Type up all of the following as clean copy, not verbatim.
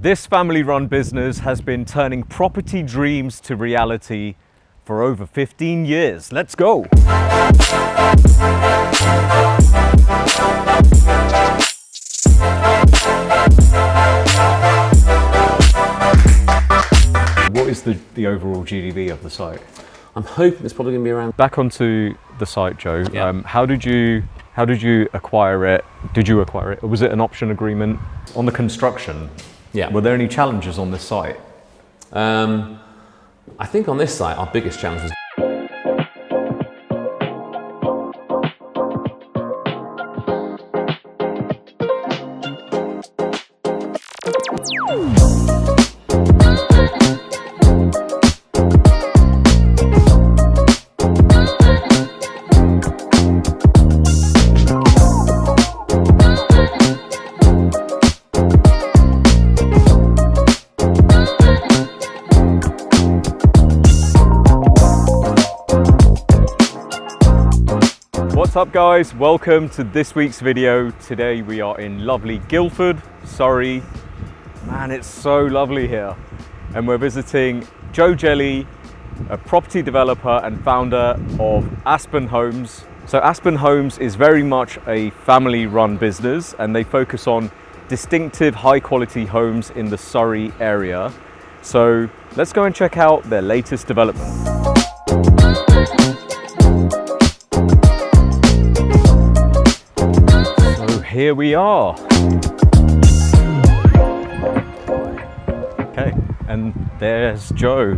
This family-run business has been turning property dreams to reality for over 15 years. Let's go. What is the overall GDV of the site? I'm hoping it's probably going to be around. Back onto the site, Joe. Yeah. How did you acquire it? Did you acquire it? Or was it an option agreement? On the construction, Yeah. were there any challenges on this site? I think on this site, our biggest challenge was What's up guys, welcome to this week's video. Today we are in lovely Guildford, Surrey. Man, it's so lovely here. And we're visiting Joe Jelley, a property developer and founder of Aspen Homes. So Aspen Homes is very much a family-run business and they focus on distinctive high-quality homes in the Surrey area. So let's go and check out their latest development. Here we are. Okay, and there's Joe.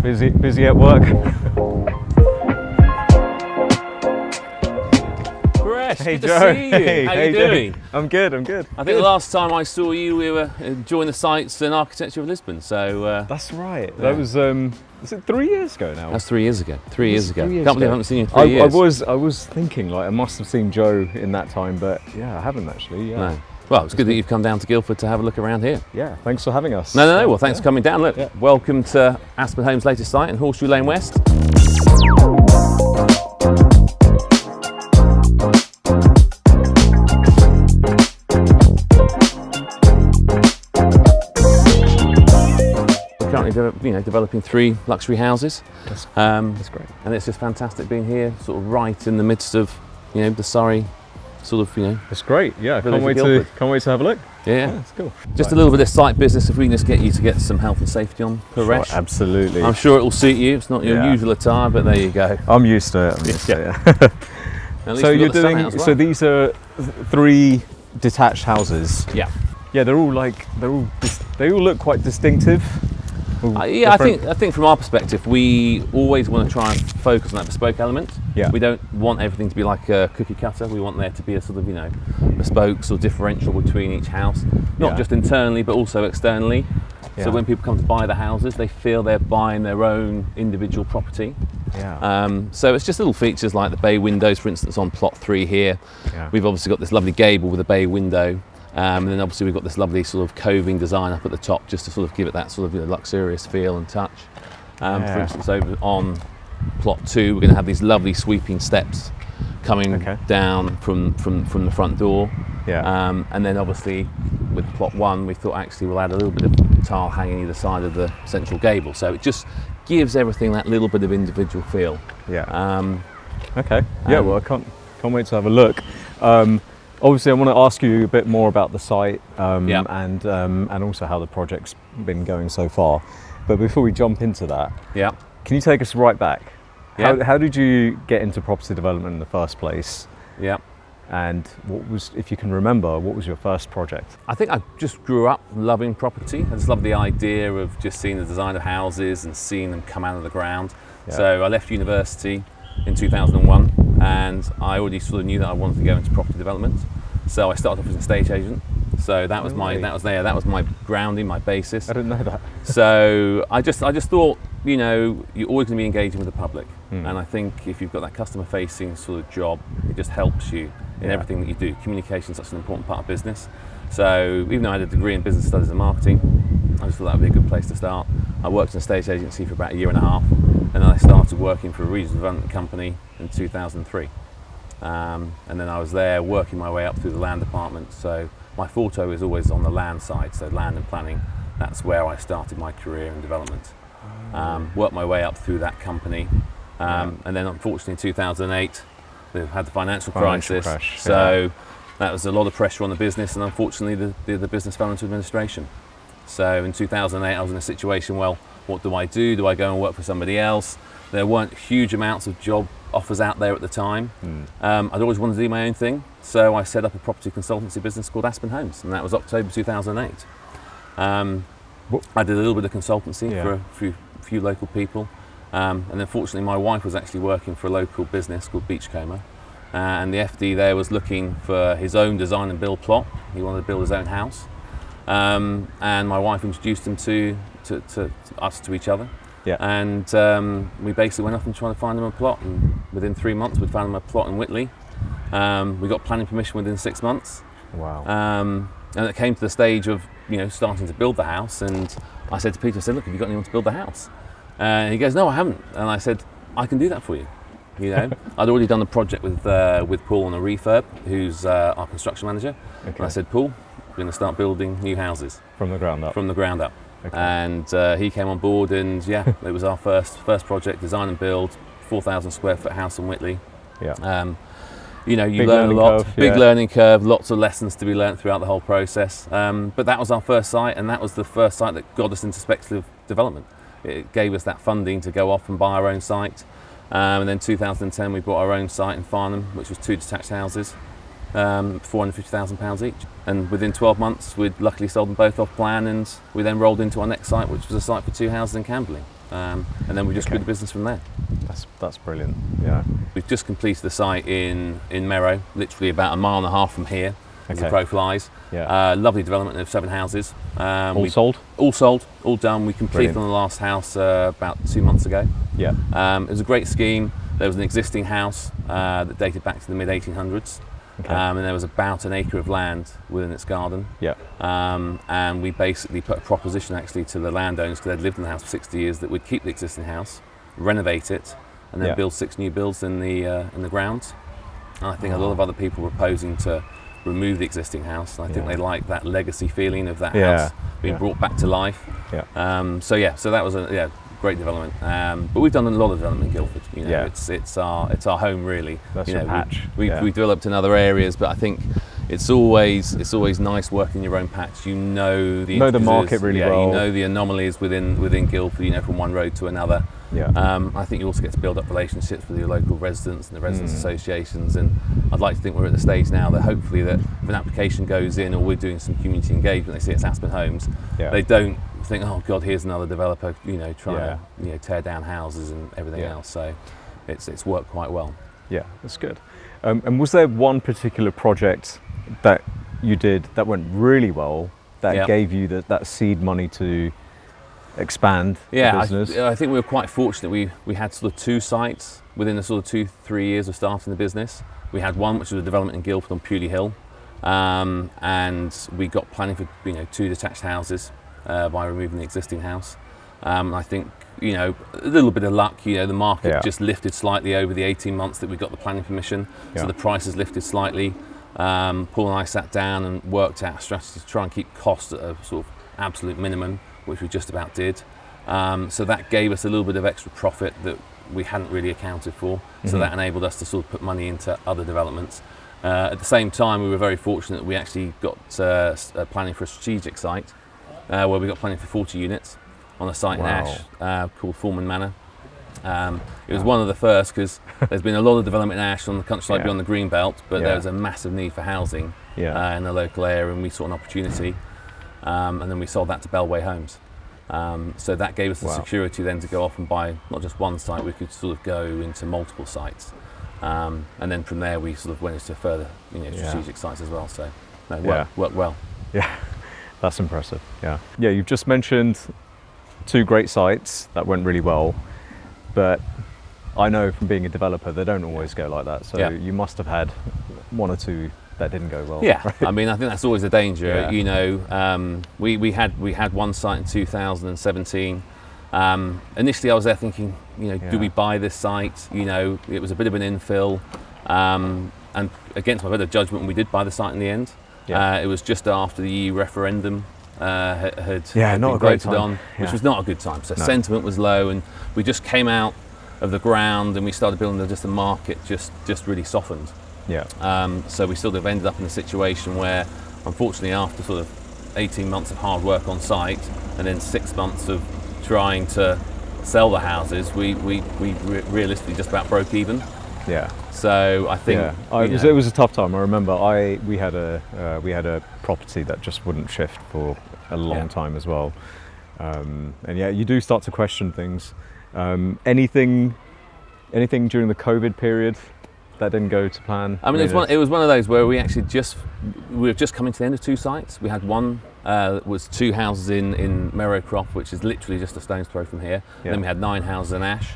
Busy at work. Hey, Joe. to see you. Hey, How how you you doing? I'm good. I think the last time I saw you, we were enjoying the sights and architecture of Lisbon. So That's right. Yeah. That was it 3 years ago now? that's 3 years ago. 3 years ago. 3 years Can't believe I ago. haven't seen you in 3 years. I was thinking like I must have seen Joe in that time, but yeah, I haven't actually. Yeah. No. Well, it's good that you've come down to Guildford to have a look around here. Yeah. Thanks for having us. No. Well, thanks for coming down. Look, Yeah. welcome to Aspen Homes' latest site in Horseshoe Lane West. We're currently developing 3 luxury houses. That's great. And it's just fantastic being here, sort of right in the midst of, the Surrey, sort of, That's great. Yeah. Village of Can't Guildford. wait to have a look. yeah. That's cool. Just a little bit of site business, if we can just get you to get some health and safety on, Paresh. Sure, absolutely. I'm sure it will suit you. It's not your Yeah. usual attire, but there you go. I'm used to it. I'm used to it, yeah. At least So we've you're got the sun doing. out as well. So these are 3 detached houses. Yeah. Yeah, they all look quite distinctive. All Yeah, different. I think from our perspective, we always want to try and focus on that bespoke element. Yeah. We don't want everything to be like a cookie cutter. We want there to be a sort of, bespoke sort of differential between each house, not Yeah. just internally, but also externally. Yeah. So when people come to buy the houses, they feel they're buying their own individual property. Yeah. So it's just little features like the bay windows, for instance, on plot 3 here. Yeah. We've obviously got this lovely gable with a bay window. And then obviously we've got this lovely sort of coving design up at the top just to sort of give it that sort of luxurious feel and touch. For Yeah. instance, over on plot 2, we're going to have these lovely sweeping steps coming Okay. down from the front door. Yeah. And then obviously with plot 1, we thought actually we'll add a little bit of tile hanging either side of the central gable. So it just gives everything that little bit of individual feel. Yeah. Okay. Yeah. um, Well, I can't wait to have a look. Obviously, I want to ask you a bit more about the site Yeah. and also how the project's been going so far. But before we jump into that, Yeah. can you take us right back? Yeah. How did you get into property development in the first place? Yeah. And what was, if you can remember, what was your first project? I think I just grew up loving property. I just love the idea of just seeing the design of houses and seeing them come out of the ground. Yeah. So I left university in 2001 and I already sort of knew that I wanted to go into property development. So I started off as an estate agent. So that was Really? that was my grounding, my basis. I didn't know that. So I just thought, you're always going to be engaging with the public. Hmm. And I think if you've got that customer facing sort of job, it just helps you in Yeah. everything that you do. Communication is such an important part of business. So even though I had a degree in business studies and marketing, I just thought that would be a good place to start. I worked in a estate agency for about a year and a half, and then I started working for a regional development company in 2003. And then I was there working my way up through the land department. So my forte is always on the land side, so land and planning. That's where I started my career in development. Worked my way up through that company, and then unfortunately in 2008 we had the financial crisis, so that was a lot of pressure on the business, and unfortunately the business fell into administration. So in 2008 I was in a situation, well, what do I do? Do I go and work for somebody else? There weren't huge amounts of job offers out there at the time. I'd always wanted to do my own thing, so I set up a property consultancy business called Aspen Homes, and that was October 2008. I did a little bit of consultancy for a few local people, and then fortunately my wife was actually working for a local business called Beachcomber, and the FD there was looking for his own design and build plot. He wanted to build his own house, and my wife introduced him to us to each other. And we basically went off and tried to find him a plot, and within 3 months we'd found him a plot in Whitley. We got planning permission within 6 months. Wow. And it came to the stage of starting to build the house, and I said to Peter, I said, look, have you got anyone to build the house? And he goes, no, I haven't. And I said, I can do that for you. I'd already done a project with Paul on a refurb, who's our construction manager. And I said, Paul, we're going to start building new houses. From the ground up? From the ground up. And he came on board, and it was our first project, design and build, 4,000 square foot house in Whitley. You learn a lot, big learning curve, lots of lessons to be learnt throughout the whole process. But that was our first site, and that was the first site that got us into speculative development. It gave us that funding to go off and buy our own site. And then 2010 we bought our own site in Farnham, which was 2 detached houses, £450,000 each. And within 12 months we'd luckily sold them both off plan, and we then rolled into our next site, which was a site for 2 houses in Camberley. And then we just grew the business from there. That's brilliant. Yeah. We've just completed the site in Merrow, literally about 1.5 miles from here, as the crow flies. Lovely development of 7 houses. All sold? All sold, all done. We completed on the last house about 2 months ago. It was a great scheme. There was an existing house that dated back to the mid-1800s. And there was about 1 acre of land within its garden. And we basically put a proposition actually to the landowners, because they'd lived in the house for 60 years, that we'd keep the existing house, renovate it, and then build 6 new builds in the grounds. And I think a lot of other people were proposing to remove the existing house, and I think they liked that legacy feeling of that house being brought back to life. So that was a great development. But we've done a lot of development in Guildford. It's our home really. That's your patch. We developed in other areas, but I think it's always nice working in your own patch. You know the market really well. You know the anomalies within Guildford. From one road to another. I think you also get to build up relationships with your local residents and the residents associations, and I'd like to think we're at the stage now that hopefully that if an application goes in or we're doing some community engagement, they see it's Aspen Homes, they don't think, oh God, here's another developer trying to tear down houses and everything else. So it's worked quite well. Yeah, that's good. And was there one particular project that you did that went really well that gave you that seed money to expand the business? I think we were quite fortunate. We had sort of 2 sites within the sort of 2-3 years of starting the business. We had one which was a development in Guildford on Pewley Hill, and we got planning for 2 detached houses by removing the existing house. I think a little bit of luck. The market just lifted slightly over the 18 months that we got the planning permission, so the prices lifted slightly. Paul and I sat down and worked out a strategy to try and keep costs at a sort of absolute minimum, which we just about did. So that gave us a little bit of extra profit that we hadn't really accounted for. So that enabled us to sort of put money into other developments. At the same time, we were very fortunate that we actually got planning for a strategic site where we got planning for 40 units on a site in Ash called Foreman Manor. It was one of the first, because there's been a lot of development in Ash on the countryside beyond the green belt, but there was a massive need for housing in the local area, and we saw an opportunity. And then we sold that to Bellway Homes. So that gave us the security then to go off and buy not just one site, we could sort of go into multiple sites. And then from there we sort of went into further strategic sites as well. So worked well. Yeah, that's impressive. Yeah, you've just mentioned 2 great sites that went really well, but I know from being a developer they don't always go like that. So you must have had 1 or 2 that didn't go well. Right? I mean, I think that's always a danger. We had one site in 2017. Initially I was there thinking, do we buy this site? It was a bit of an infill, and against my better judgment we did buy the site in the end. Yeah. It was just after the EU referendum had not been a great voted time. on, which Yeah. was not a good time. So No. sentiment was low, and we just came out of the ground and we started building just the market just really softened. Yeah. So we sort of ended up in a situation where, unfortunately, after sort of 18 months of hard work on site and then 6 months of trying to sell the houses, we realistically just about broke even. Yeah. So I think it was a tough time. I remember we had a property that just wouldn't shift for a long time as well, and yeah, you do start to question things. Anything during the COVID period that didn't go to plan? I mean, it was one of those where we were just coming to the end of 2 sites. We had one was 2 houses in Merrowcroft, which is literally just a stone's throw from here. Yeah. And then we had 9 houses in Ash,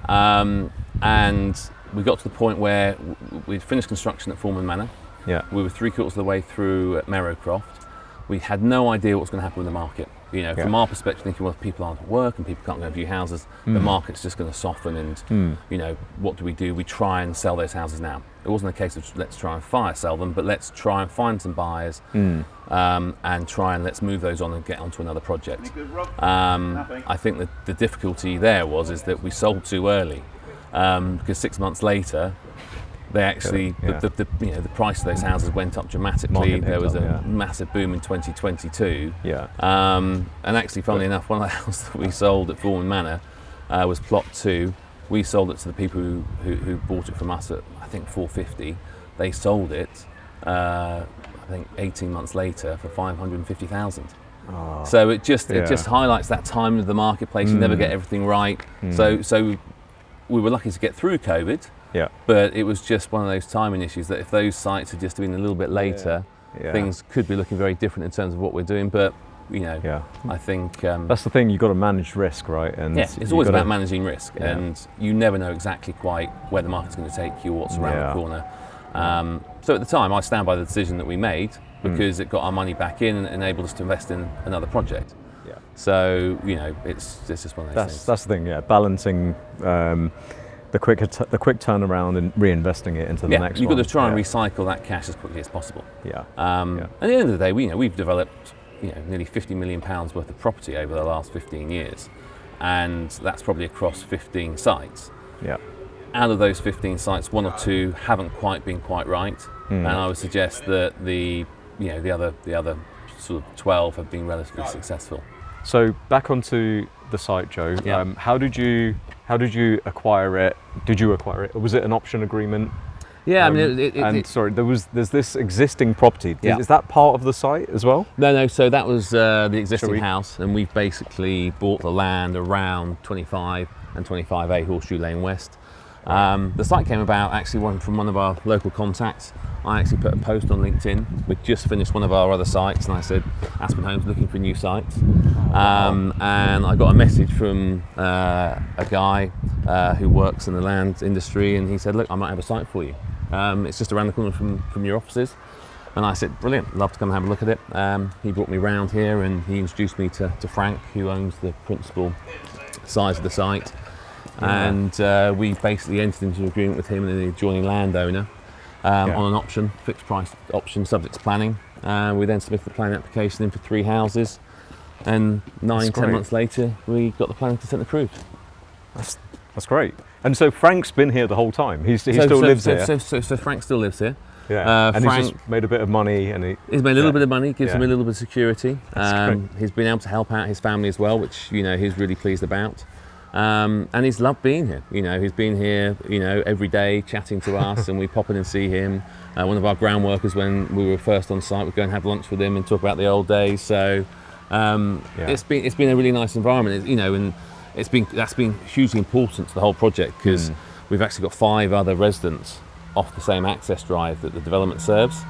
and we got to the point where we'd finished construction at Foreman Manor. Yeah. We were 3/4 of the way through at Merrowcroft. We had no idea what was going to happen with the market. From our perspective, thinking, well, if people aren't at work and people can't go and view houses, the market's just going to soften and, what do? We try and sell those houses now. It wasn't a case of let's try and fire sell them, but let's try and find some buyers and try and let's move those on and get onto another project. I think that the difficulty there is that we sold too early because 6 months later, they actually the price of those houses went up dramatically. There was a massive boom in 2022. Yeah. And actually, funnily enough, one of the houses that we sold at Foreman Manor was plot 2. We sold it to the people who bought it from us at I think 450. They sold it I think 18 months later for 550,000. Oh, so it just highlights that time of the marketplace. You never get everything right. So we were lucky to get through COVID. Yeah. But it was just one of those timing issues that if those sites had just been a little bit later, things could be looking very different in terms of what we're doing. But I think that's the thing. You've got to manage risk, right? And it's always about managing risk, and you never know exactly quite where the market's going to take you or what's around the corner. So at the time, I stand by the decision that we made because it got our money back in and enabled us to invest in another project. Yeah. So it's just one of those things. That's the thing. Yeah, balancing. The quick turnaround and reinvesting it into the next one. You've got to try and recycle that cash as quickly as possible. Yeah. At the end of the day, we've developed nearly £50 million worth of property over the last 15 years, and that's probably across 15 sites. Yeah. Out of those 15 sites, 1 or 2 haven't quite been quite right, and I would suggest that the other sort of 12 have been relatively successful. So back onto the site, Joe. Yeah. How did you acquire it? Did you acquire it? Or was it an option agreement? Yeah, I mean, there's this existing property. Yeah. Is that part of the site as well? No. So that was the existing house, and we've basically bought the land around 25 and 25A Horseshoe Lane West. The site came about actually from one of our local contacts. I actually put a post on LinkedIn. We'd just finished one of our other sites, and I said, Aspen Homes looking for new sites. And I got a message from a guy who works in the land industry, and he said, look, I might have a site for you. It's just around the corner from your offices. And I said, brilliant, love to come and have a look at it. He brought me round here and he introduced me to Frank, who owns the principal size of the site. And we basically entered into an agreement with him and the adjoining landowner on an option, fixed price option, subject to planning. We then submitted the planning application in for 3 houses, and 9-10 months later we got the planning consent approved. That's great. And so Frank's been here the whole time. He still lives here. So Frank still lives here. Yeah. And Frank, he's just made a bit of money, and he's made a little bit of money, gives him a little bit of security. Great. He's been able to help out his family as well, which he's really pleased about. And he's loved being here. He's been here, every day chatting to us, and we pop in and see him. One of our ground workers, when we were first on site, we'd go and have lunch with him and talk about the old days. So it's been a really nice environment, and that's been hugely important to the whole project, because we've actually got 5 other residents off the same access drive that the development serves.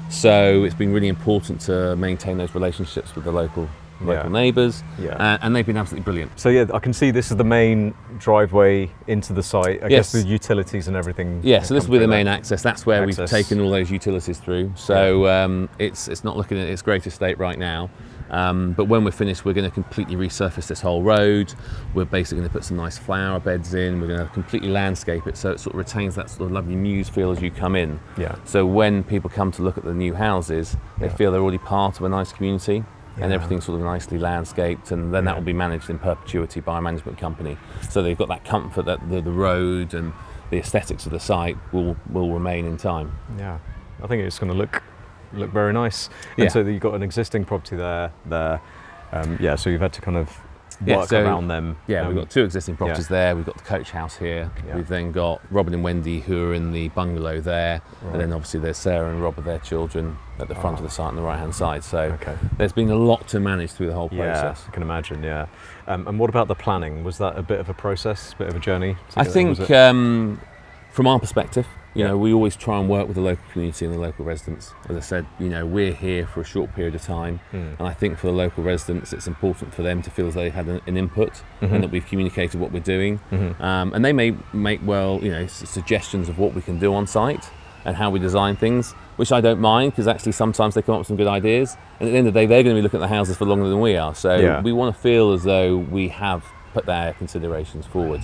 So it's been really important to maintain those relationships with the local local neighbours, Yeah. and they've been absolutely brilliant. So yeah, I can see this is the main driveway into the site. I guess Yes. the utilities and everything. Yeah, so this will be the come main through access. That's where we've taken all those utilities through. So it's not looking at its greatest state right now. But when we're finished, we're going to completely resurface this whole road. We're basically going to put some nice flower beds in. We're going to completely landscape it so it sort of retains that sort of lovely mews feel as you come in. Yeah. So when people come to look at the new houses, they feel they're already part of a nice community. And everything's sort of nicely landscaped, and then that will be managed in perpetuity by a management company. So they've got that comfort that the road and the aesthetics of the site will remain in time. Yeah, I think it's going to look very nice. And so you've got an existing property there. Yeah, so you've had to kind of work around them. Yeah, we've got two existing properties there. We've got the coach house here. Yeah. We've then got Robin and Wendy who are in the bungalow there. Right. And then obviously there's Sarah and Rob with their children at the front of the site on the right hand side. So there's been a lot to manage through the whole process. Yeah, I can imagine, yeah. And what about the planning? Was that a bit of a process, a bit of a journey? I think from our perspective, you know, we always try and work with the local community and the local residents. As I said, you know, we're here for a short period of time, and I think for the local residents, it's important for them to feel as they had an input and that we've communicated what we're doing. And they may make suggestions of what we can do on site and how we design things, which I don't mind because actually sometimes they come up with some good ideas. And at the end of the day, they're going to be looking at the houses for longer than we are. So we want to feel as though we have put their considerations forward,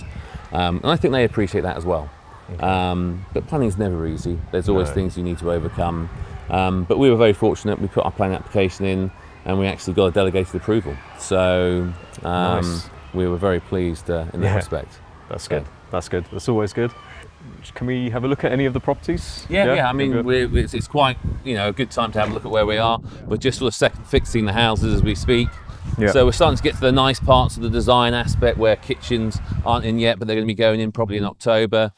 and I think they appreciate that as well. But planning's never easy. There's always things you need to overcome. But we were very fortunate. We put our planning application in and we actually got a delegated approval. So we were very pleased in that respect. That's good. That's good. That's always good. Can we have a look at any of the properties? Yeah. I mean, it's quite a good time to have a look at where we are. We're just sort of fixing the houses as we speak. Yeah. So we're starting to get to the nice parts of the design aspect where kitchens aren't in yet, but they're going to be going in probably in October.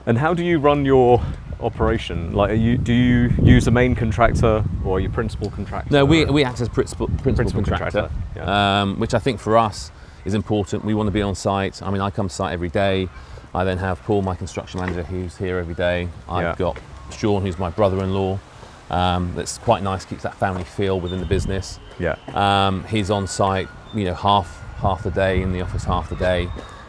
And how do you run your operation? Like, do you use a main contractor or your principal contractor? No, we act as principal contractor, which I think for us is important. We want to be on site. I mean, I come to site every day. I then have Paul, my construction manager, who's here every day. I've got Sean, who's my brother-in-law. That's quite nice, keeps that family feel within the business. He's on site, half the day, in the office half the day.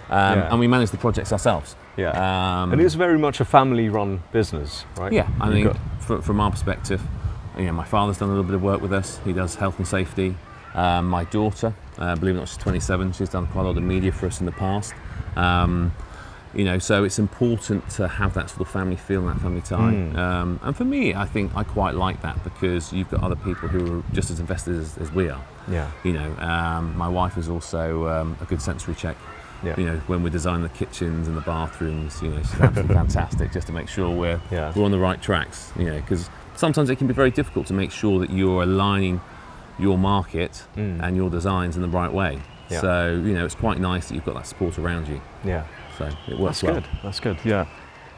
And we manage the projects ourselves. And it's very much a family-run business, right? Yeah, I think from our perspective, my father's done a little bit of work with us. He does health and safety. My daughter, believe it or not, she's 27. She's done quite a lot of media for us in the past. So it's important to have that sort of family feel and that family time. And for me, I think I quite like that because you've got other people who are just as invested as we are. My wife is also a good sensory check. When we're designing the kitchens and the bathrooms, she's absolutely fantastic just to make sure we're on the right tracks. Because sometimes it can be very difficult to make sure that you're aligning your market and your designs in the right way. So it's quite nice that you've got that support around you. So it works well. That's good. Yeah.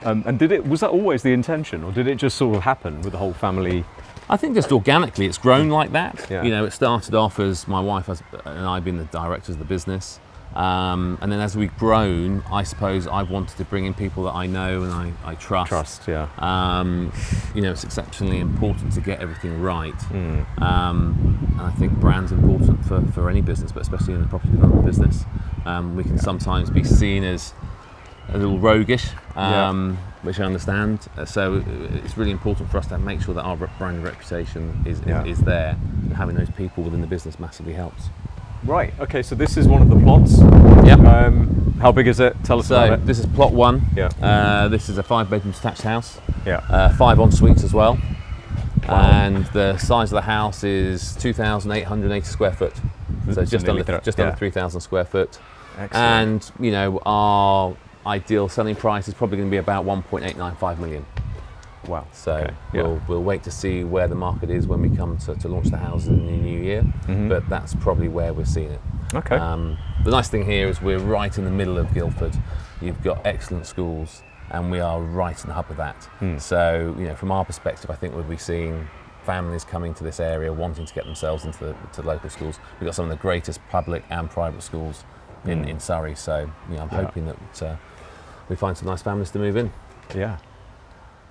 And was that always the intention, or did it just sort of happen with the whole family? I think just organically, it's grown like that. It started off as my wife and I being the directors of the business. And then as we've grown, I suppose I've wanted to bring in people that I know and I trust. It's exceptionally important to get everything right. And I think brand's important for any business, but especially in the property development business. We can sometimes be seen as a little roguish, which I understand. So it's really important for us to make sure that our brand reputation is there, and having those people within the business massively helps. Right, okay, so this is one of the plots. How big is it? Tell us about it. This is plot 1. This is a 5-bedroom detached house. 5 en suites as well. Wow. And the size of the house is 2,880 square foot. So just under 3,000 square foot. Excellent. And our ideal selling price is probably going to be about 1.895 million. Wow. So we'll wait to see where the market is when we come to launch the houses in the new year, but that's probably where we're seeing it. Okay. The nice thing here is we're right in the middle of Guildford. You've got excellent schools, and we are right in the hub of that. So from our perspective, I think we'll be seeing families coming to this area wanting to get themselves into the local schools. We've got some of the greatest public and private schools in Surrey. So I'm hoping that we find some nice families to move in. Yeah.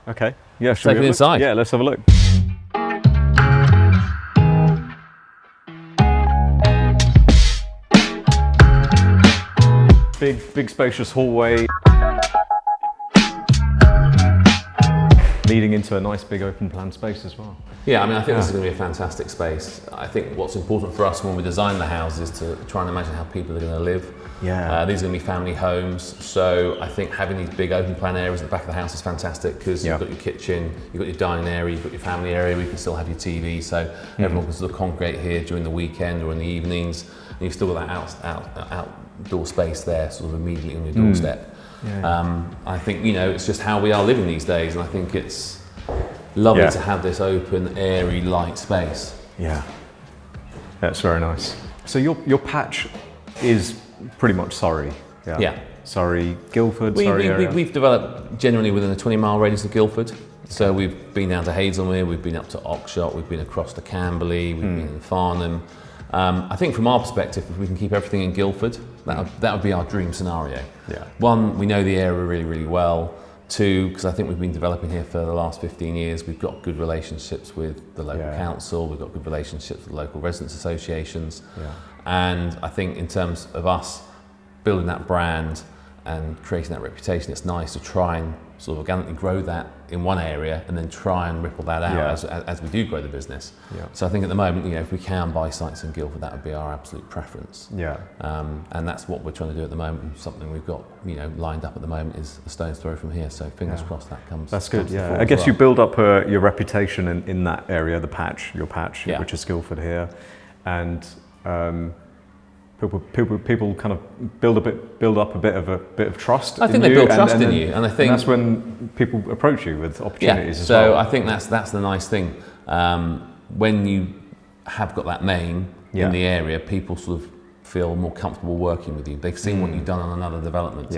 Okay. Yeah. Take it inside. Yeah. Let's have a look. big spacious hallway leading into a nice big open plan space as well. Yeah, I mean, I think this is going to be a fantastic space. I think what's important for us when we design the house is to try and imagine how people are going to live. Yeah. These are going to be family homes, so I think having these big open plan areas at the back of the house is fantastic because you've got your kitchen, you've got your dining area, you've got your family area where you can still have your TV, so everyone can sort of congregate here during the weekend or in the evenings, and you've still got that outdoor space there sort of immediately on your doorstep. I think, you know, it's just how we are living these days, and I think it's lovely to have this open, airy, light space. Yeah, that's very nice. So your patch is pretty much Surrey. Yeah. Surrey, Guildford, Surrey area. We've developed generally within a 20-mile radius of Guildford. So we've been down to Hazelmere, we've been up to Oxshott, we've been across to Camberley, we've been in Farnham. I think from our perspective, if we can keep everything in Guildford, that would be our dream scenario. Yeah. One, we know the area really, really well. Two, because I think we've been developing here for the last 15 years, we've got good relationships with the local council, we've got good relationships with local residents associations. And I think in terms of us building that brand and creating that reputation, it's nice to try and sort of organically grow that in one area and then try and ripple that out as we do grow the business. So I think at the moment, you know, if we can buy sites in Guildford, that would be our absolute preference. And that's what we're trying to do at the moment. Something we've got, you know, lined up at the moment is a stone's throw from here. So fingers crossed that comes. That's good. Comes I guess you build up your reputation in that area, your patch, which is Guildford here, and people kind of build up a bit of trust. I think they build trust in you, and I think that's when people approach you with opportunities as well. So I think that's the nice thing. When you have got that name in the area, people sort of feel more comfortable working with you. They've seen what you've done on another development.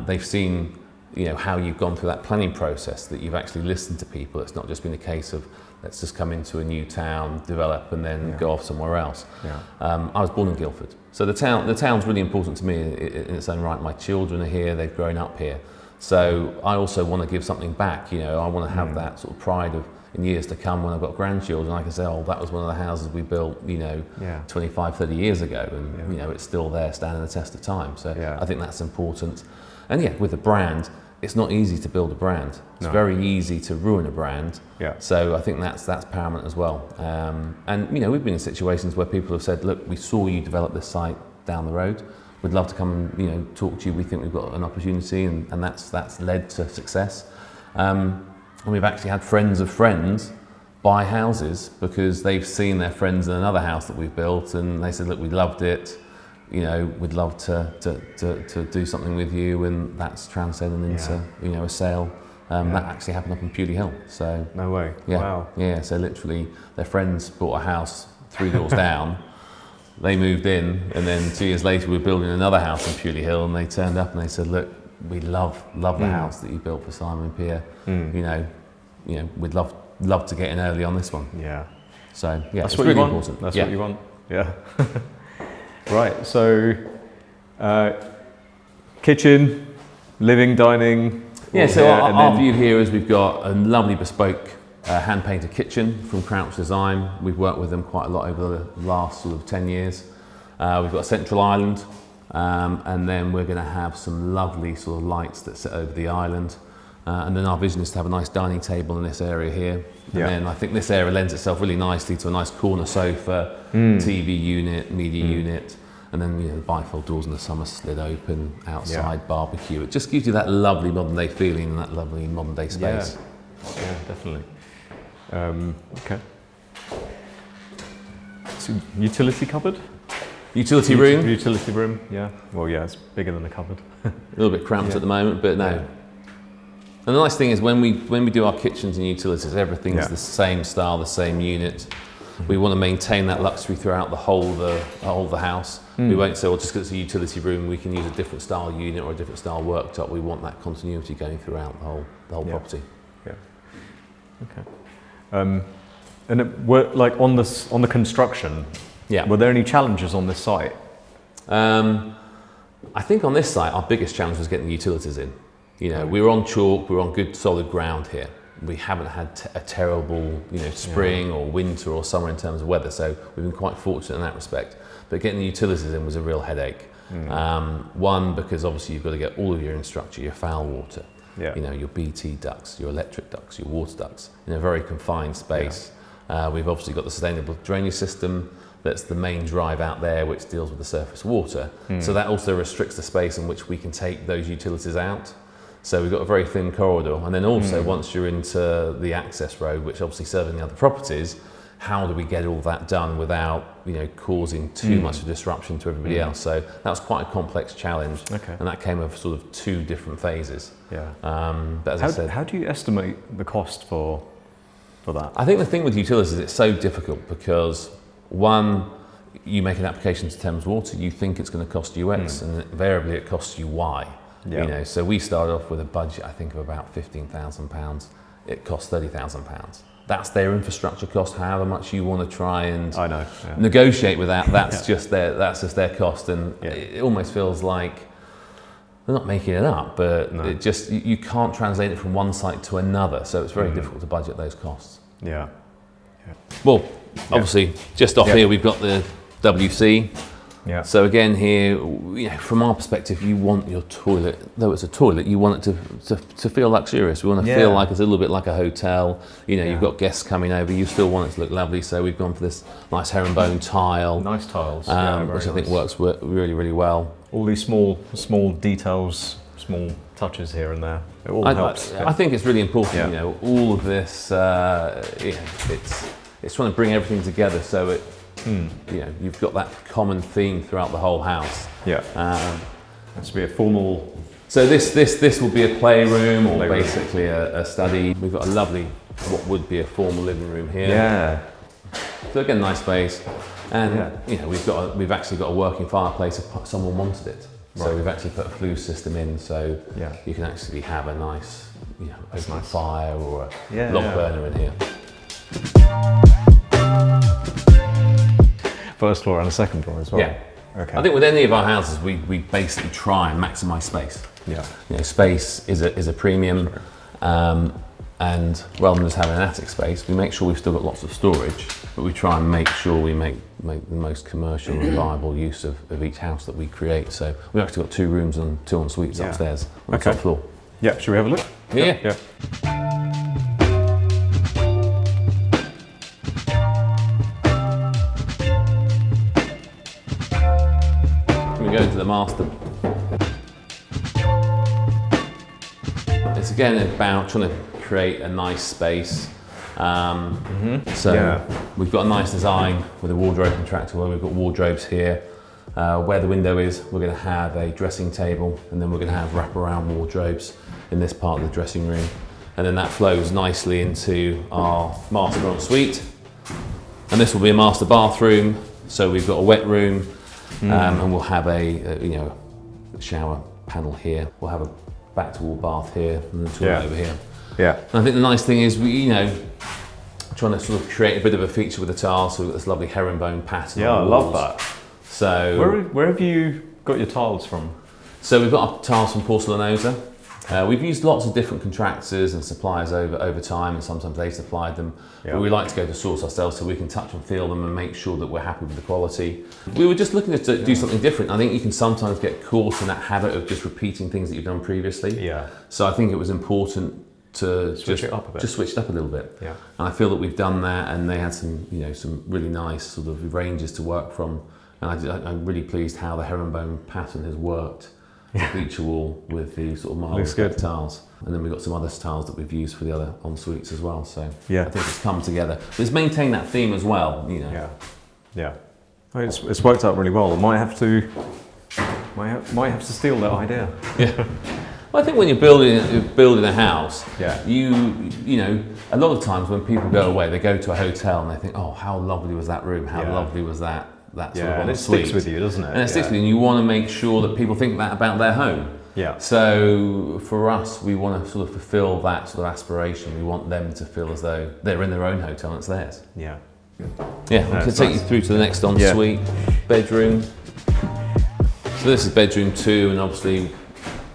They've seen, you know, how you've gone through that planning process, that you've actually listened to people. It's not just been a case of let's just come into a new town, develop, and then go off somewhere else. I was born in Guildford, so the town's really important to me in its own right. My children are here; they've grown up here, so I also want to give something back. You know, I want to have that sort of pride of in years to come when I've got grandchildren, I can say, oh, that was one of the houses we built, you know, 25, 30 years ago, and you know, it's still there, standing the test of time. So I think that's important. And with the brand, it's not easy to build a brand. It's very easy to ruin a brand. So I think that's paramount as well. And you know, we've been in situations where people have said, look, we saw you develop this site down the road. We'd love to come and, you know, talk to you. We think we've got an opportunity, and that's led to success. And we've actually had friends of friends buy houses because they've seen their friends in another house that we've built, and they said, look, we loved it. You know, we'd love to do something with you, and that's transcended into you know, a sale. That actually happened up in Pewley Hill. So no way. Wow. Yeah. So literally, their friends bought a house 3 doors down. They moved in, and then 2 years later, we were building another house in Pewley Hill, and they turned up and they said, look, we love the house that you built for Simon Pierre. You know, we'd love to get in early on this one. So that's it's what really you want. important. That's what you want. Right. So, kitchen, living, dining. So our view here is we've got a lovely bespoke hand-painted kitchen from Crouch Design. We've worked with them quite a lot over the last sort of 10 years. We've got a central island, and then we're going to have some lovely sort of lights that sit over the island. And then our vision is to have a nice dining table in this area here. And then I think this area lends itself really nicely to a nice corner sofa, TV unit, media unit, and then, you know, the bifold doors in the summer slid open, outside barbecue. It just gives you that lovely modern day feeling and that lovely modern day space. Yeah, definitely. Okay. So utility cupboard? Utility room? Utility room, yeah. Well, it's bigger than a cupboard. A little bit cramped at the moment, but no. And the nice thing is when we do our kitchens and utilities, everything's the same style, the same unit. We want to maintain that luxury throughout the whole of the house. We won't say, well, just because it's a utility room, we can use a different style unit or a different style worktop. We want that continuity going throughout the whole property. Okay. And it were like on the construction. Were there any challenges on this site? I think on this site, our biggest challenge was getting the utilities in. You know, we were on chalk, we were on good solid ground here. we haven't had a terrible, spring or winter or summer in terms of weather. So we've been quite fortunate in that respect. But getting the utilities in was a real headache. One, because obviously you've got to get all of your infrastructure, your foul water, your BT ducts, your electric ducts, your water ducts in a very confined space. We've obviously got the sustainable drainage system. That's the main drive out there, which deals with the surface water. So that also restricts the space in which we can take those utilities out. So we've got a very thin corridor. And then also once you're into the access road, which obviously serving the other properties, how do we get all that done without causing too much of disruption to everybody else? So that was quite a complex challenge. And that came over sort of 2 different phases. But as I said, how do you estimate the cost for that? I think the thing with utilities is it's so difficult because one, you make an application to Thames Water, you think it's going to cost you X, and invariably it costs you Y. So we started off with a budget, I think, of about £15,000. It costs £30,000. That's their infrastructure cost. However much you want to try and negotiate with that, that's just their cost, and it almost feels like they're not making it up, but it just you can't translate it from one site to another. So it's very difficult to budget those costs. Well, obviously, just off here we've got the WC. So again here, from our perspective, you want your toilet, though it's a toilet, you want it to feel luxurious. We want to feel like it's a little bit like a hotel. You've got guests coming over, you still want it to look lovely. So we've gone for this nice herringbone tile. Nice tiles, which I think works really, really well. All these small details, small touches here and there. It all helps. I think it's really important. All of this, it's trying to bring everything together so it. You've got that common theme throughout the whole house. This will be a formal. So this will be a playroom or basically a study. We've got a lovely, what would be a formal living room here. So again, nice space, and we've actually got a working fireplace if someone wanted it. So we've actually put a flue system in, so you can actually have a nice, open fire or a log burner in here. First floor and a second floor as well. I think with any of our houses, we basically try and maximise space. Space is a premium, and rather than just having an attic space, we make sure we've still got lots of storage, but we try and make sure we make the most commercial and viable use of each house that we create. So we've actually got 2 rooms and 2 en suites upstairs on the top floor. Should we have a look? Yeah. We go to the master. It's again about trying to create a nice space. So we've got a nice design with a wardrobe contractor where we've got wardrobes here. Where the window is, we're going to have a dressing table, and then we're going to have wraparound wardrobes in this part of the dressing room. And then that flows nicely into our master ensuite. And this will be a master bathroom. So we've got a wet room, and we'll have a shower panel here. We'll have a back to wall bath here, and the toilet over here. And I think the nice thing is we, trying to sort of create a bit of a feature with the tiles. So we've got this lovely herringbone pattern. I love that. So where have you got your tiles from? So we've got our tiles from Porcelanosa. We've used lots of different contractors and suppliers over time, and sometimes they supplied them. But we like to go to source ourselves so we can touch and feel them and make sure that we're happy with the quality. We were just looking to do something different. I think you can sometimes get caught in that habit of just repeating things that you've done previously. So I think it was important to switch it up a little bit. And I feel that we've done that, and they had some really nice sort of ranges to work from. And I'm really pleased how the herringbone pattern has worked. Feature wall with the sort of marble tiles, and then we've got some other tiles that we've used for the other en suites as well. So I think it's come together. But it's maintained that theme as well. It's worked out really well. Might have to steal that idea. Well, I think when you're building a house, you a lot of times when people go away, they go to a hotel and they think, oh, how lovely was that room? How lovely was that sort of and it sticks with you, doesn't it? And it sticks with you, and you want to make sure that people think that about their home. So for us, we want to sort of fulfill that sort of aspiration. We want them to feel as though they're in their own hotel and it's theirs. We can take you through to the next ensuite bedroom. So this is bedroom 2, and obviously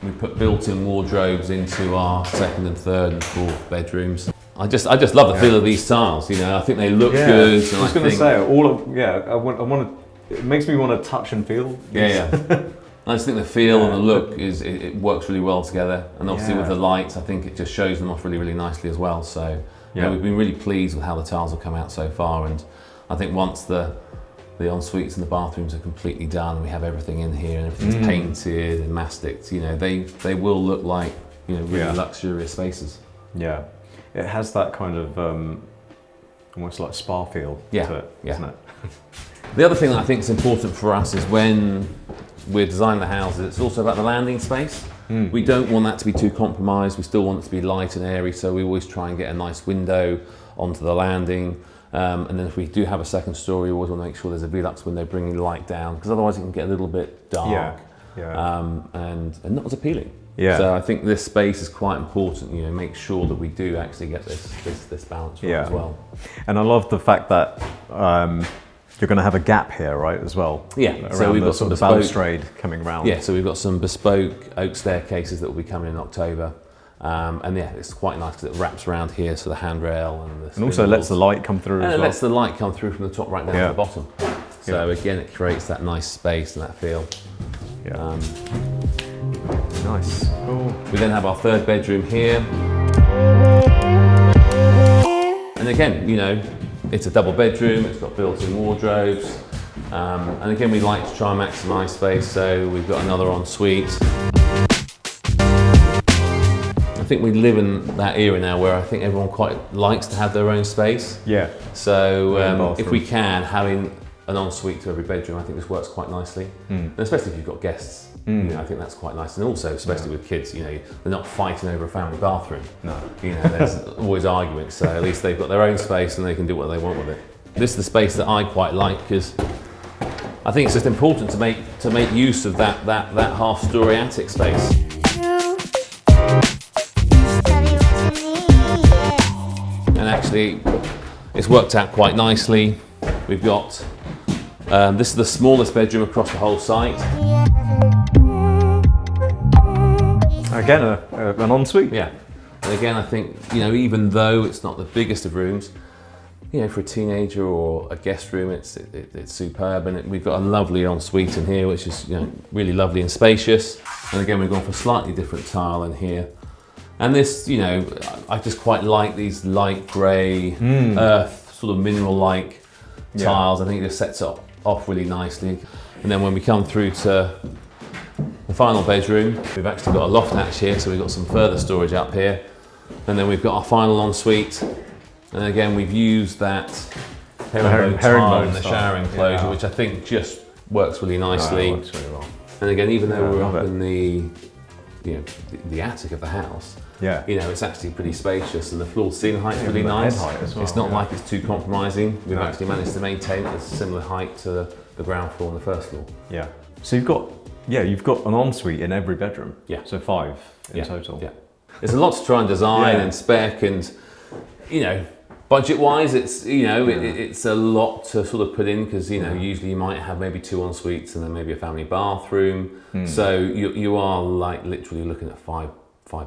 We put built-in wardrobes into our second and third and fourth bedrooms. I just love the feel of these tiles. You know, I think they look good. And I was going to say I want to. It makes me want to touch and feel. Yeah. I just think the feel and the look it works really well together, and obviously with the lights, I think it just shows them off really, really nicely as well. So we've been really pleased with how the tiles have come out so far, and I think once the en-suites and the bathrooms are completely done, we have everything in here and everything's painted and masticed. You know, they will look like really luxurious spaces. Yeah, it has that kind of almost like spa feel to it, doesn't it? The other thing that I think is important for us is when we're designing the houses, it's also about the landing space. We don't want that to be too compromised. We still want it to be light and airy, so we always try and get a nice window onto the landing. And then if we do have a second story, we always want to make sure there's a Velux window bringing the light down, because otherwise it can get a little bit dark and not as appealing. Yeah. So I think this space is quite important. Make sure that we do actually get this balance right as well. And I love the fact that you're going to have a gap here, right, as well. Yeah. So we've got some bespoke balustrade coming around. Yeah. So we've got some bespoke oak staircases that will be coming in October. And it's quite nice because it wraps around here, so the handrail and also lets the light come through. And it lets the light come through from the top right down to the bottom. So again, it creates that nice space and that feel. Yeah. Nice. Cool. We then have our third bedroom here, and again, it's a double bedroom. It's got built-in wardrobes, and again, we like to try and maximise space. So we've got another ensuite. I think we live in that era now where I think everyone quite likes to have their own space. Yeah. So if we can, having an ensuite to every bedroom, I think this works quite nicely. And especially if you've got guests, I think that's quite nice. And also, especially with kids, they're not fighting over a family bathroom. No. There's always arguments. So at least they've got their own space and they can do what they want with it. This is the space that I quite like because I think it's just important to make use of that half-story attic space. And actually, it's worked out quite nicely. We've got, this is the smallest bedroom across the whole site. Again, an ensuite. Yeah. And again, I think, even though it's not the biggest of rooms, for a teenager or a guest room, it's superb. And we've got a lovely ensuite in here, which is really lovely and spacious. And again, we've gone for a slightly different tile in here. And this, I just quite like these light grey, earth, sort of mineral-like tiles. I think it just sets it off really nicely. And then when we come through to the final bedroom, we've actually got a loft hatch here, so we've got some further storage up here. And then we've got our final ensuite. And again, we've used that herringbone tile in the shower enclosure, which I think just works really nicely. It works really well. And again, even though we're up in the attic of the house, it's actually pretty spacious, and the floor to ceiling height is really nice. Well, it's not like it's too compromising. We've actually managed to maintain a similar height to the ground floor and the first floor. Yeah. So you've got an ensuite in every bedroom. Yeah. So 5 in total. Yeah. There's a lot to try and design and spec, and budget-wise, it's it's a lot to sort of put in because usually you might have maybe 2 ensuites and then maybe a family bathroom. So you are like literally looking at five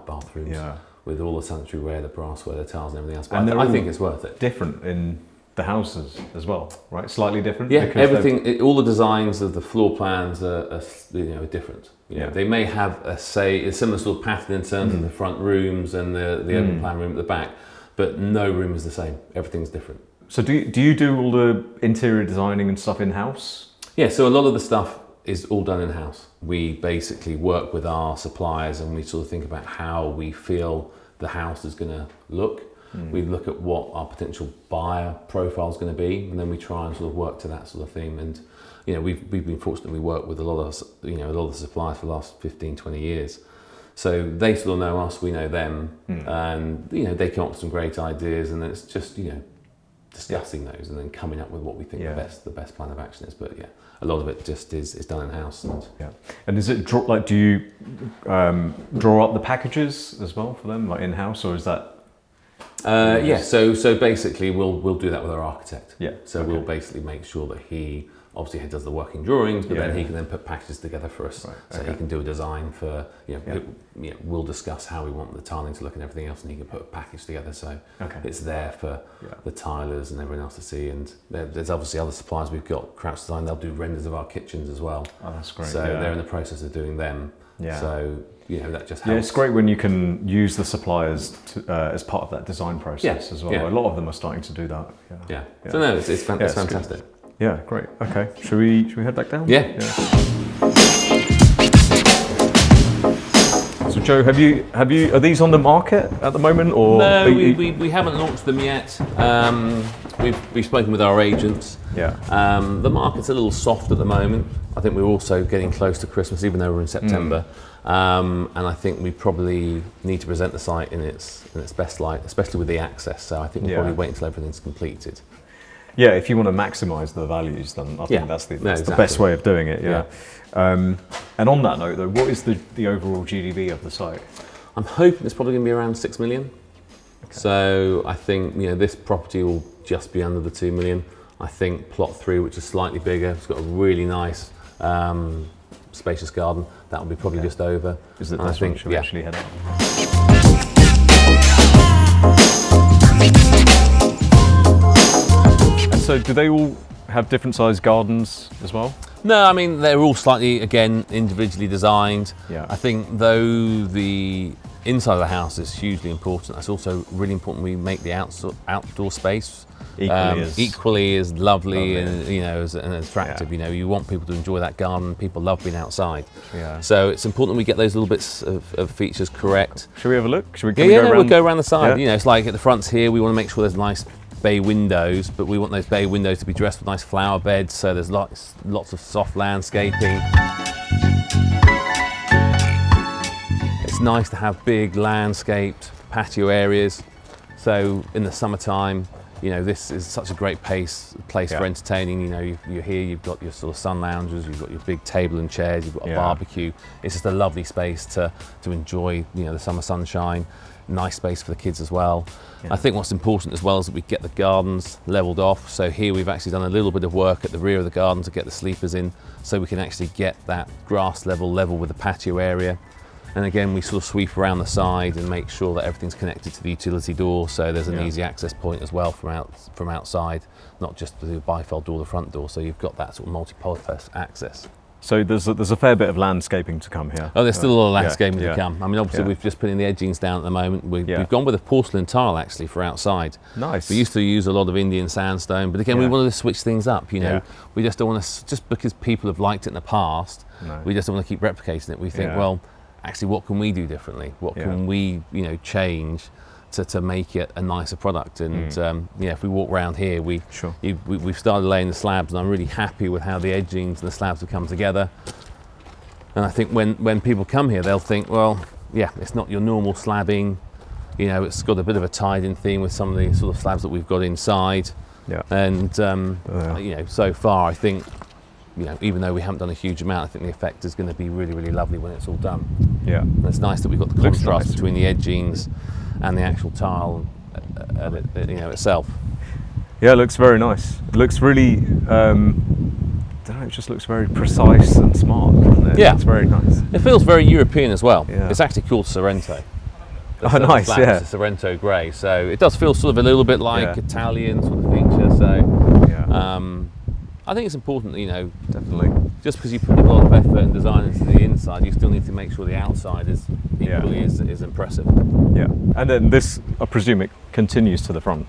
bathrooms with all the sanitary ware, the brassware, the tiles, and everything else. But I think it's worth it. Different in the houses as well, right? Slightly different. Yeah, everything. All the designs of the floor plans are different. They may have a similar sort of pattern in terms of the front rooms and the open plan room at the back. But no room is the same. Everything's different. So do you do all the interior designing and stuff in-house? Yeah, so a lot of the stuff is all done in-house. We basically work with our suppliers and we sort of think about how we feel the house is going to look. We look at what our potential buyer profile is going to be, and then we try and sort of work to that sort of theme. And we've been fortunate. We work with a lot of the suppliers for the last 15, 20 years. So they sort of know us, we know them, and they come up with some great ideas, and then it's just discussing those and then coming up with what we think the best plan of action is. But a lot of it just is done in house. And is it do you draw up the packages as well for them, like in house, or is that? Yeah, so basically we'll do that with our architect. Yeah. So we'll basically make sure that he obviously does the working drawings, but then he can then put packages together for us. Right, So he can do a design for, we'll discuss how we want the tiling to look and everything else, and he can put a package together so it's there for the tilers and everyone else to see. And there's obviously other suppliers we've got, Crouch Design, they'll do renders of our kitchens as well. Oh, that's great. So they're in the process of doing them. Yeah. So, that just helps. Yeah, it's great when you can use the suppliers as part of that design process as well. Yeah. A lot of them are starting to do that. Yeah. So no, it's fantastic. Good. Yeah, great. Okay, should we head back down? Yeah. So Joe, are these on the market at the moment, or no? We haven't launched them yet. We've spoken with our agents. Yeah. The market's a little soft at the moment. I think we're also getting close to Christmas, even though we're in September. And I think we probably need to present the site in its best light, especially with the access. So I think we'll probably wait until everything's completed. Yeah, if you want to maximise the values, then I think that's the best way of doing it. Yeah. And on that note, though, what is the overall GDV of the site? I'm hoping it's probably going to be around 6 million. Okay. So I think this property will just be under the 2 million. I think plot 3, which is slightly bigger, it's got a really nice spacious garden. That will be probably just over. Is it this one? Should we actually head out? So do they all have different sized gardens as well? No, I mean, they're all slightly, again, individually designed. Yeah. I think though the inside of the house is hugely important, it's also really important we make the outdoor space equally as lovely and as attractive. You want people to enjoy that garden. People love being outside. Yeah. So it's important we get those little bits of features correct. Should we have a look? Should we? We'll go around the side. Yeah. It's like at the fronts here, we want to make sure there's nice bay windows, but we want those bay windows to be dressed with nice flower beds, so there's lots of soft landscaping. It's nice to have big landscaped patio areas, so in the summertime, this is such a great place for entertaining. You're here, you've got your sort of sun loungers, you've got your big table and chairs, you've got a barbecue. It's just a lovely space to enjoy the summer sunshine. Nice space for the kids as well. Yeah. I think what's important as well is that we get the gardens levelled off. So here we've actually done a little bit of work at the rear of the garden to get the sleepers in, so we can actually get that grass level with the patio area. And again, we sort of sweep around the side and make sure that everything's connected to the utility door, so there's an easy access point as well from outside, not just the bifold door, the front door. So you've got that sort of multi-purpose access. So there's a fair bit of landscaping to come here. Oh, there's still a lot of landscaping to come. I mean, obviously we've just put in the edgings down at the moment. We've gone with a porcelain tile actually for outside. Nice. We used to use a lot of Indian sandstone, but again, we wanted to switch things up. We just don't want to, just because people have liked it in the past, we just don't want to keep replicating it. We think, well, actually, what can we do differently? What can we, change to make it a nicer product? And if we walk around here, we've started laying the slabs, and I'm really happy with how the edgings and the slabs have come together. And I think when people come here, they'll think, well, it's not your normal slabbing. It's got a bit of a tied-in theme with some of the sort of slabs that we've got inside. Yeah. And so far, I think, even though we haven't done a huge amount, I think the effect is going to be really, really lovely when it's all done. Yeah. And it's nice that we've got the contrast between the edgings and the actual tile itself. Yeah, it looks very nice. It looks really, it just looks very precise and smart, doesn't it? Yeah. It's very nice. It feels very European as well. Yeah. It's actually called Sorrento. Oh, nice, yeah. It's a Sorrento grey, so it does feel sort of a little bit like Italian sort of feature. So I think it's important, definitely. Just because you put a lot of effort and design into the inside, you still need to make sure the outside is equally as impressive. Yeah, and then this, I presume it continues to the front.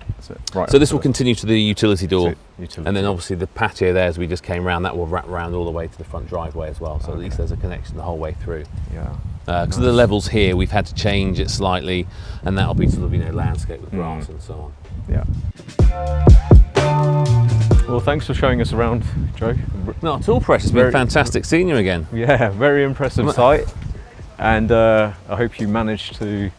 Right. So this will continue to the utility door, and then obviously the patio there, as we just came around, that will wrap around all the way to the front driveway as well. So at least there's a connection the whole way through. Yeah. Because of the levels here, we've had to change it slightly, and that'll be sort of landscape with grass and so on. Yeah. Well, thanks for showing us around, Joe. Not at all, Press. It's been fantastic seeing you again. Yeah, very impressive site, and I hope you manage to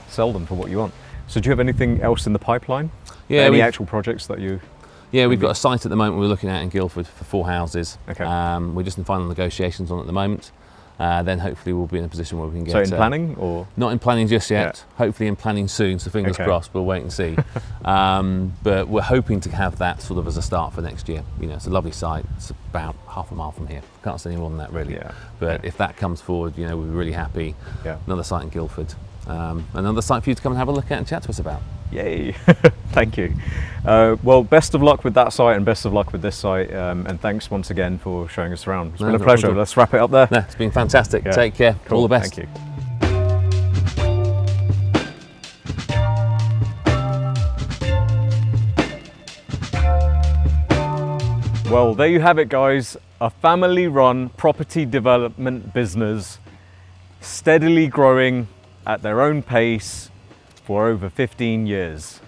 sell them for what you want. So do you have anything else in the pipeline? Yeah. Any actual projects that you... Yeah, we've got a site at the moment we're looking at in Guildford for 4 houses. Okay. We're just in final negotiations on at the moment. then hopefully we'll be in a position where we can get. So in planning or? Not in planning just yet. Yeah. Hopefully in planning soon. So fingers crossed. We'll wait and see. But we're hoping to have that sort of as a start for next year. You know, it's a lovely site. It's about half a mile from here. Can't say any more than that really. Yeah. But if that comes forward, you know, we'll be really happy. Yeah. Another site in Guildford. Another site for you to come and have a look at and chat to us about. Yay! Thank you. Well, best of luck with that site and best of luck with this site. And thanks once again for showing us around. It's been a pleasure. Let's wrap it up there. No, it's been fantastic. Yeah. Take care. Cool. All the best. Thank you. Well, there you have it, guys. A family-run property development business, steadily growing at their own pace for over 15 years.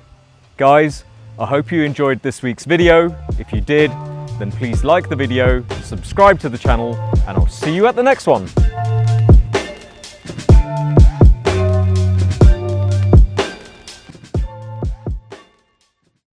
Guys, I hope you enjoyed this week's video. If you did, then please like the video, subscribe to the channel, and I'll see you at the next one.